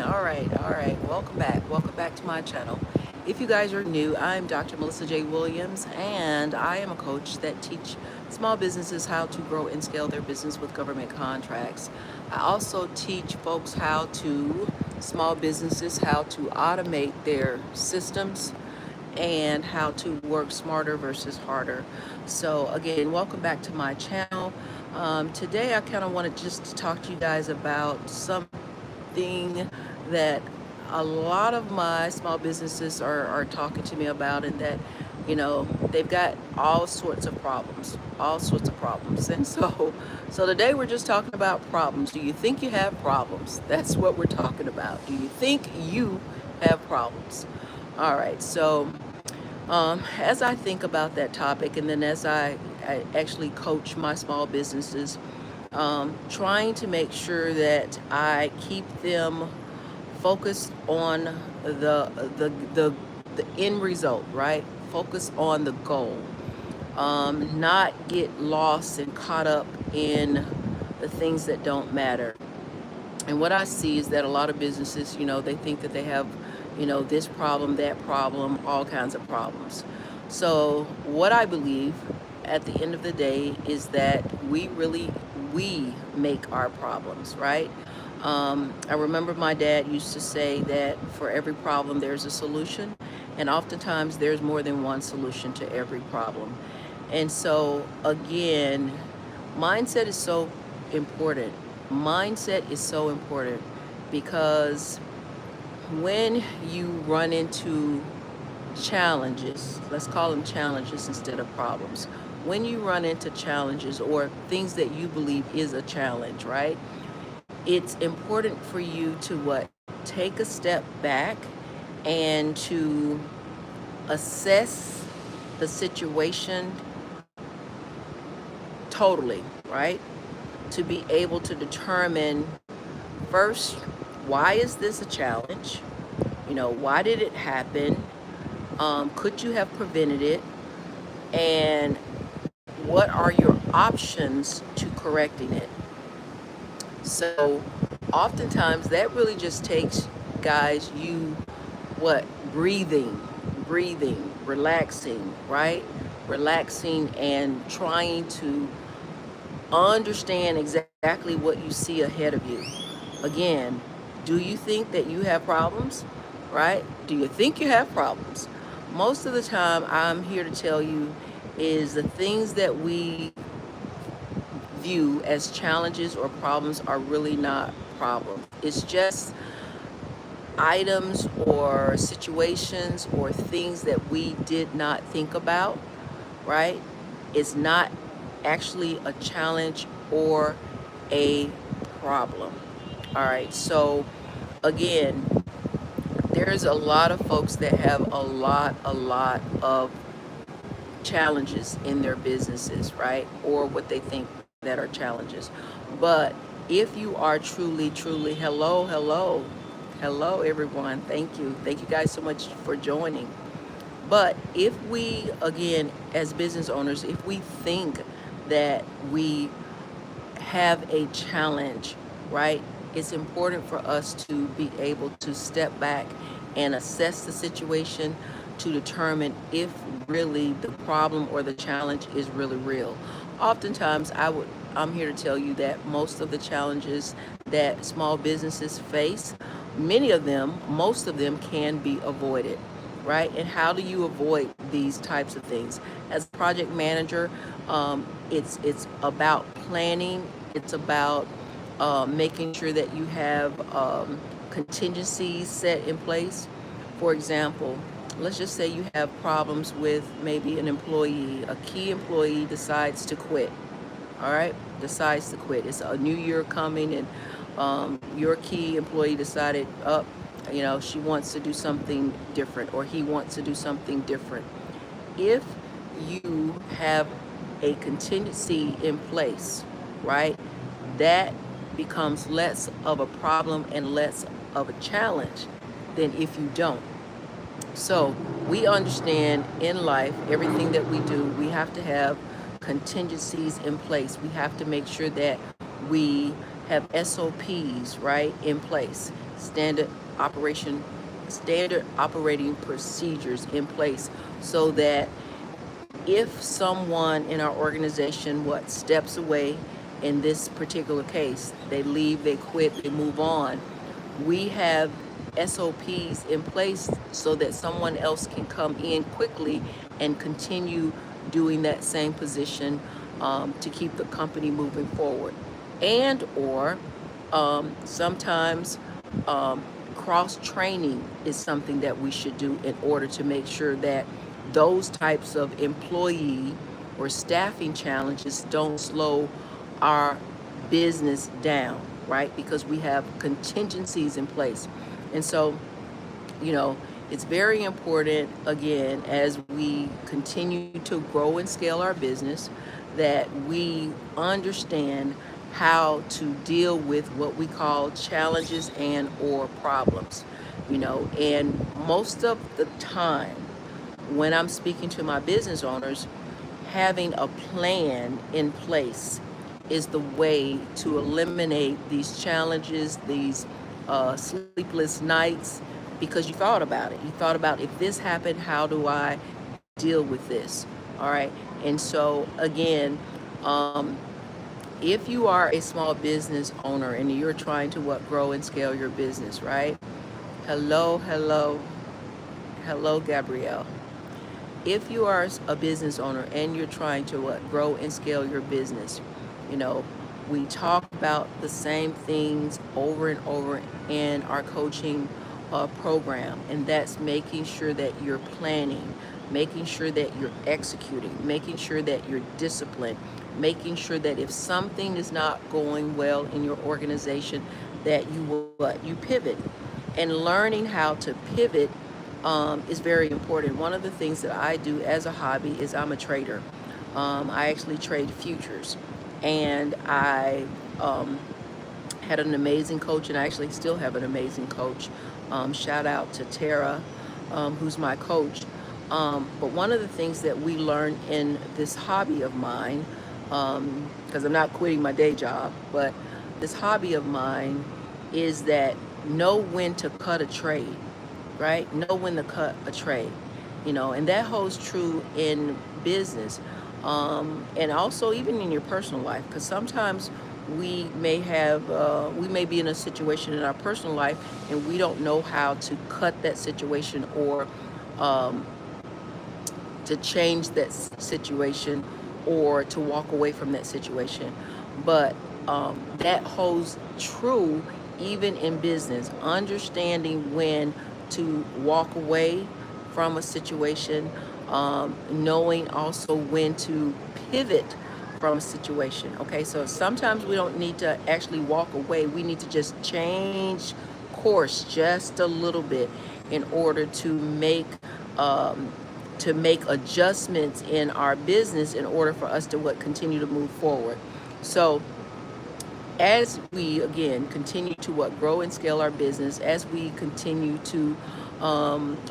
All right. Welcome back. Welcome back to my channel. If you guys are new, I'm Dr. Melissa J. Williams, and I am a coach that teach small businesses how to grow and scale their business with government contracts. I also teach folks small businesses, how to automate their systems and how to work smarter versus harder. So again, welcome back to my channel. Today I kind of wanted just to talk to you guys about something that a lot of my small businesses are talking to me about, and that they've got all sorts of problems. And so today we're just talking about problems. Do you think you have problems? That's what we're talking about. Do you think you have problems? All right, so as I think about that topic, and then as I actually coach my small businesses, trying to make sure that I keep them focused on the end result, right? Focus on the goal, not get lost and caught up in the things that don't matter. And what I see is that a lot of businesses, they think that they have, this problem, that problem, all kinds of problems. So what I believe at the end of the day is that we make our problems, right? I remember my dad used to say that for every problem there's a solution, and oftentimes there's more than one solution to every problem. And so again, mindset is so important. Mindset is so important because when you run into challenges, let's call them challenges instead of problems. When you run into challenges or things that you believe is a challenge, right? It's important for you to take a step back and to assess the situation totally, right? To be able to determine first, why is this a challenge? Why did it happen? Could you have prevented it? And what are your options to correcting it? So oftentimes that really just takes, guys, you breathing, relaxing, right? Relaxing and trying to understand exactly what you see ahead of you. Again, do you think that you have problems, right? Do you think you have problems? Most of the time, I'm here to tell you is the things that we view as challenges or problems are really not problems. It's just items or situations or things that we did not think about, right? It's not actually a challenge or a problem. All right, so again, there's a lot of folks that have a lot of challenges in their businesses, right? Or what they think that are challenges. But if you are truly, hello everyone. Thank you guys so much for joining. But if we, again, as business owners, if we think that we have a challenge, right? It's important for us to be able to step back and assess the situation to determine if really the problem or the challenge is really real. Oftentimes, I'm here to tell you that most of the challenges that small businesses face, most of them can be avoided, right? And how do you avoid these types of things? As a project manager, it's about planning. It's about making sure that you have contingencies set in place. For example, let's just say you have problems with maybe an employee, a key employee decides to quit. All right, decides to quit. It's a new year coming, and your key employee decided, she wants to do something different, or he wants to do something different. If you have a contingency in place, right, that becomes less of a problem and less of a challenge than if you don't. So we understand in life, everything that we do, we have to have contingencies in place. We have to make sure that we have SOPs, right, in place. standard operation, standard operating procedures in place so that if someone in our organization steps away, in this particular case they leave, they quit, they move on, we have SOPs in place so that someone else can come in quickly and continue doing that same position, to keep the company moving forward. And or sometimes cross training is something that we should do in order to make sure that those types of employee or staffing challenges don't slow our business down, right? Because we have contingencies in place. And so, you know, it's very important, again, as we continue to grow and scale our business, that we understand how to deal with what we call challenges and or problems, and most of the time when I'm speaking to my business owners, having a plan in place is the way to eliminate these challenges, these sleepless nights, because you thought about it. You thought about, if this happened, how do I deal with this? All right. And so, again, if you are a small business owner and you're trying to grow and scale your business, right? Hello, Gabrielle. If you are a business owner and you're trying to grow and scale your business, we talk about the same things over and over in our coaching program, and that's making sure that you're planning, making sure that you're executing, making sure that you're disciplined, making sure that if something is not going well in your organization, that you pivot. And learning how to pivot is very important. One of the things that I do as a hobby is I'm a trader. I actually trade futures, and I had an amazing coach, and I actually still have an amazing coach. Shout out to Tara, who's my coach. But one of the things that we learn in this hobby of mine, because I'm not quitting my day job, but this hobby of mine is that know when to cut a trade, right? Know when to cut a trade, and that holds true in business, and also even in your personal life, because sometimes we may be in a situation in our personal life and we don't know how to cut that situation, or to change that situation, or to walk away from that situation. But that holds true even in business, understanding when to walk away from a situation, knowing also when to pivot from a situation. Okay, so sometimes we don't need to actually walk away. We need to just change course just a little bit in order to make adjustments in our business in order for us to continue to move forward. So as we again continue to grow and scale our business, as we continue to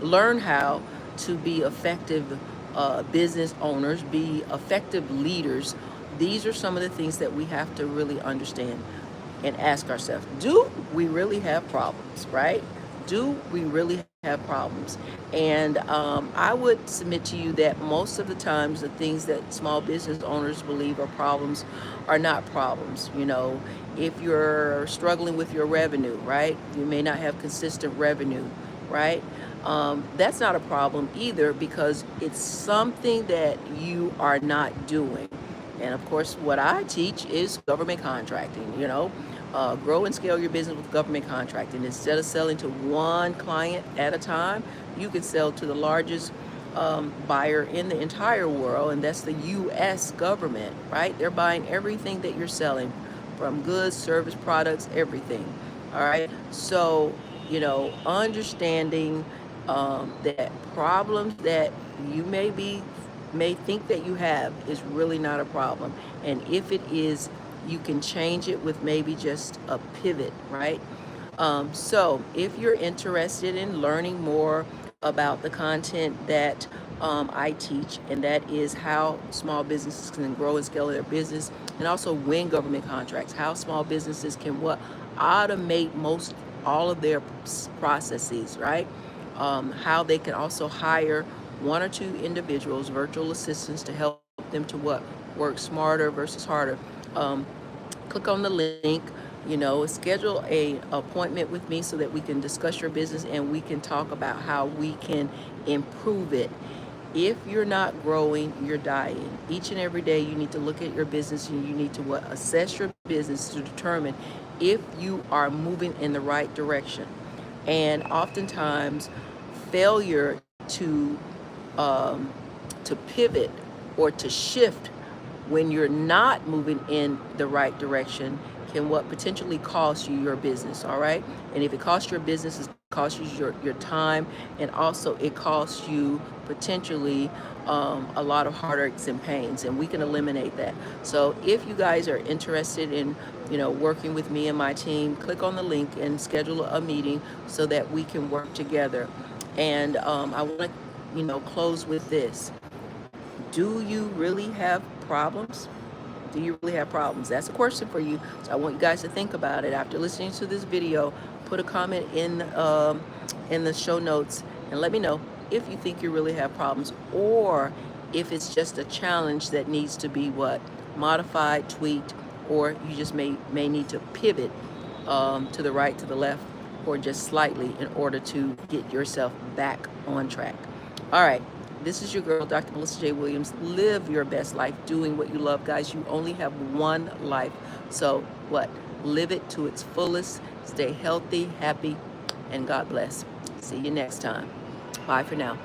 learn how to be effective business owners, be effective leaders, these are some of the things that we have to really understand and ask ourselves: do we really have problems, right? Do we really have problems? And I would submit to you that most of the times the things that small business owners believe are problems are not problems. If you're struggling with your revenue, right? You may not have consistent revenue, right? That's not a problem either, because it's something that you are not doing. And of course, what I teach is government contracting, grow and scale your business with government contracting. Instead of selling to one client at a time, you can sell to the largest buyer in the entire world, and that's the U.S. government, right? They're buying everything that you're selling, from goods, service, products, everything. All right. So, understanding that problems that you may think that you have is really not a problem. And if it is, you can change it with maybe just a pivot, right? So if you're interested in learning more about the content that I teach, and that is how small businesses can grow and scale their business, and also win government contracts, how small businesses can automate most all of their processes, right? How they can also hire one or two individuals, virtual assistants, to help them to what? Work smarter versus harder. Um, Click on the link, schedule a appointment with me so that we can discuss your business and we can talk about how we can improve it. If you're not growing, you're dying. Each and every day you need to look at your business and you need to what? Assess your business to determine if you are moving in the right direction. And oftentimes failure um, to pivot or to shift when you're not moving in the right direction can what potentially cost you your business, all right? And if it costs your business, it costs you your time, and also it costs you potentially a lot of heartaches and pains, and we can eliminate that. So if you guys are interested in working with me and my team, click on the link and schedule a meeting so that we can work together. And I want to close with this. Do you really have problems? Do you really have problems? That's a question for you. So I want you guys to think about it after listening to this video. Put a comment in the show notes and let me know if you think you really have problems, or if it's just a challenge that needs to be what? Modified, tweaked, or you just may need to pivot to the right, to the left, or just slightly in order to get yourself back on track. All right. This is your girl, Dr. Melissa J. Williams. Live your best life doing what you love, guys. You only have one life. So what? Live it to its fullest. Stay healthy, happy, and God bless. See you next time. Bye for now.